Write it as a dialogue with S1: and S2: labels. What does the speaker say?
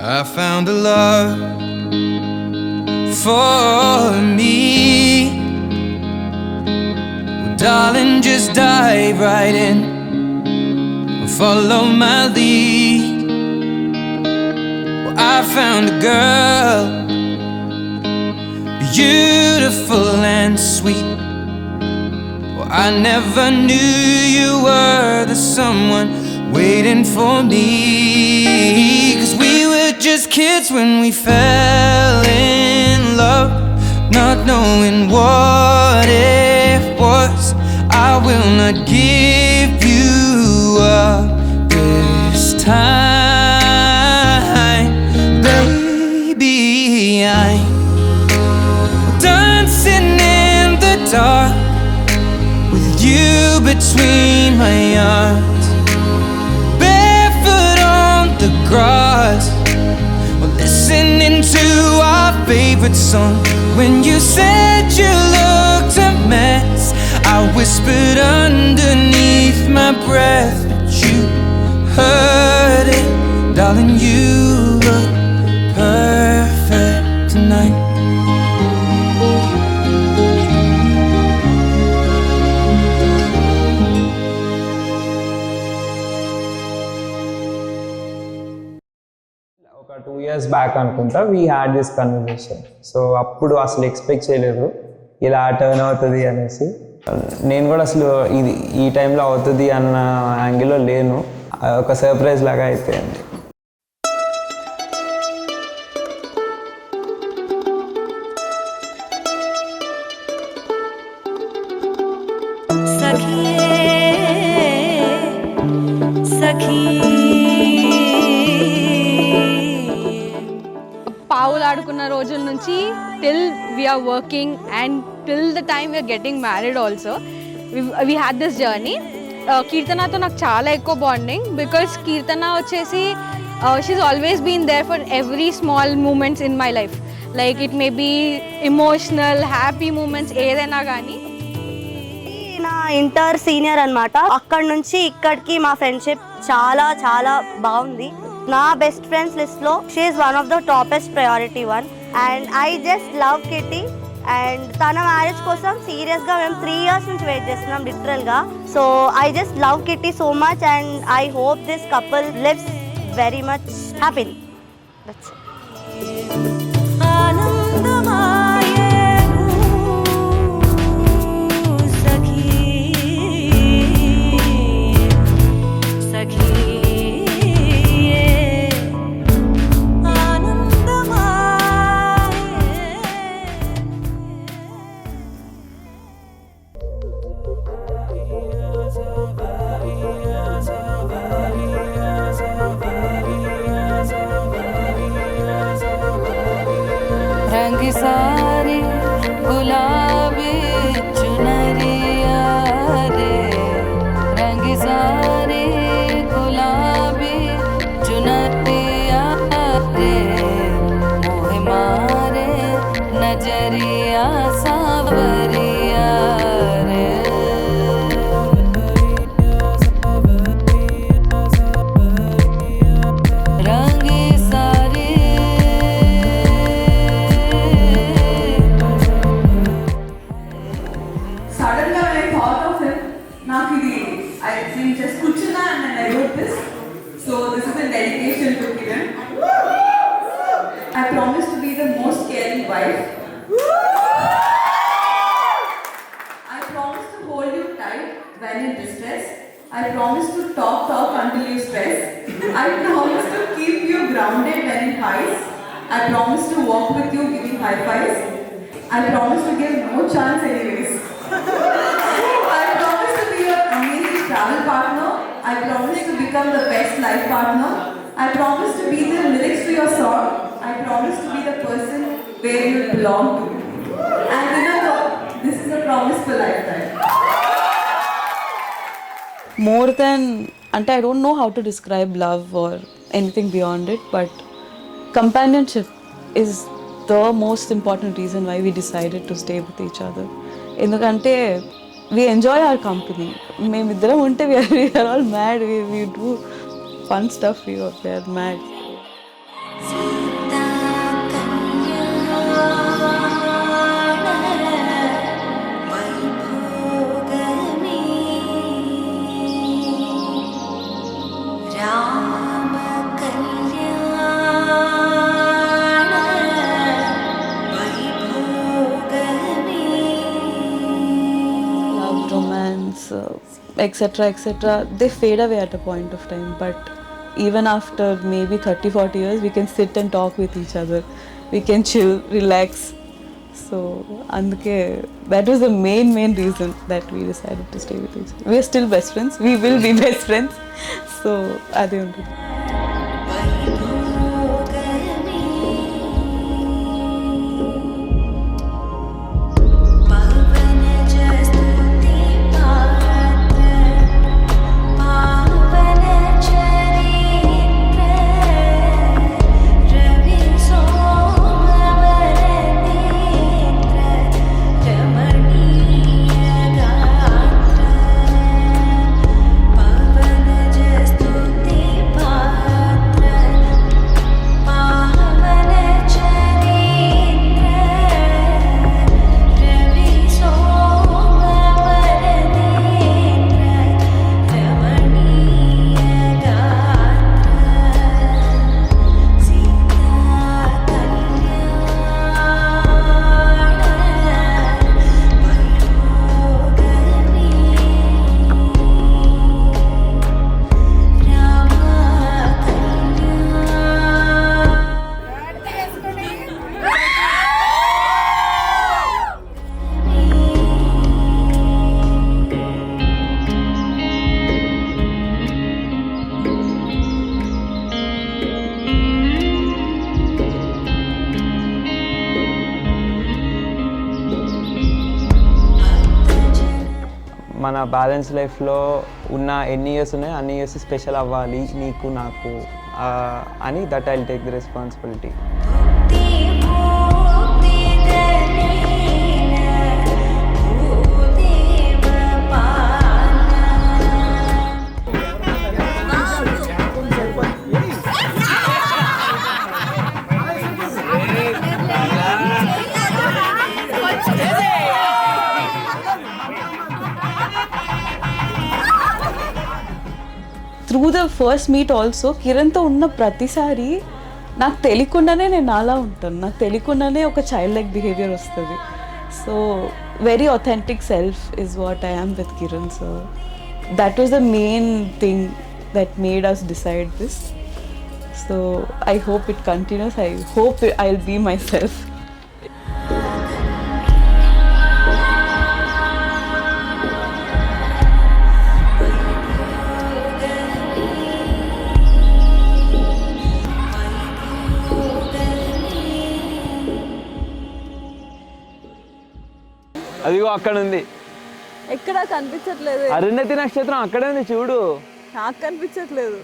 S1: I found a love for me. Well, darling, just dive right in. Follow my lead. Well, I found a girl, beautiful and sweet. Well, I never knew you were the someone waiting for me. 'Cause we were just kids when we fell in love, not knowing what it was. I will not give you up this time, baby. I'm dancing in the dark with you between my arms, barefoot on the grass, or listening to our favorite song. When you said you looked a mess, I whispered underneath my breath, but you heard it. Darling, you look perfect tonight.
S2: ఒక 2 years back అనుకుంటా we had this conversation. So అప్పుడు అసలు expect చేయలేదు ఇలా turn అవుతుంది అనేసి. నేను కూడా అసలు ఇది ఈ టైంలో అవుతుంది అన్న యాంగిల్లో లేను. ఒక సర్ప్రైజ్ లాగా అయిపోయింది.
S3: పావులు ఆడుకున్న రోజుల నుంచి till we're working and till the time we're getting married also we had this journey. కీర్తనతో నాకు చాలా ఎక్కువ బాండింగ్, బికాస్ కీర్తన వచ్చేసి she's always been there for every small moments in my life. Like it may be emotional, happy moments ఏదైనా కానీ.
S4: నా inter senior అనమాట. అక్కడ నుంచి ఇక్కడికి మా ఫ్రెండ్షిప్ చాలా చాలా బాగుంది. నా బెస్ట్ ఫ్రెండ్స్ లిస్ట్లో she is one of the toppest priority one. And I just love kitty. And తన మ్యారేజ్ కోసం సీరియస్గా మేము 3 years నుంచి వెయిట్ చేస్తున్నాం లిటరల్గా. So I just love kitty so much and I hope this couple lives very much happily. That's it.
S5: रंग सारी गुलाबी चुनरिया रे, रंग सारी गुलाबी चुनरिया रे, मोह मारे नजरिया सावरिया रे. रंग सारी
S6: suddenly when I thought of him, I just kuchuna and I wrote this. So this is a dedication to Kiran. I promise to be the most caring wife. I promise to hold you tight when in distress. I promise to talk until you stress. I promise to keep you grounded when in highs. I promise to walk with you giving high fives. I promise to give no chance anyways. I promise to be your amazing travel partner. I promise to become the best life partner. I promise to be the lyrics to your song. I promise to be the person where you belong to. And remember, this is a promise for lifetime.
S7: More than, and I don't know how to describe love or anything beyond it, but companionship is the most important reason why we decided to stay with each other. ఎందుకంటే we enjoy our company. మేమిద్దరం ఉంటే we are all mad. We do fun stuff. We are mad. Love, romance, etc., they fade away at a point of time. But even after maybe 30-40 years, we can sit and talk with each other. We can chill, relax. So, అందుకే that was the main reason that we decided to stay with each other. We are still best friends. We will be best friends. So, అదే ఉంటుంది.
S2: మన balance లైఫ్లో ఉన్న ఎన్ని years ఉన్నాయో అన్ని years special అవ్వాలి నీకు నాకు అని that I will take the responsibility.
S7: Through the first meet also కిరణ్తో ఉన్న ప్రతిసారి నాకు తెలియకుండానే నేను అలా ఉంటాను, నాకు తెలియకుండానే ఒక చైల్డ్ లైక్ బిహేవియర్ వస్తుంది. So very authentic self is what I am with Kiran. So that was the main thing that made us decide this. So I hope it continues. I hope I will be myself.
S2: అదిగో అక్కడ ఉంది.
S7: ఎక్కడ కనిపించట్లేదు.
S2: అరుంధతి నక్షత్రం అక్కడే ఉంది చూడు.
S7: నాకు కనిపించట్లేదు.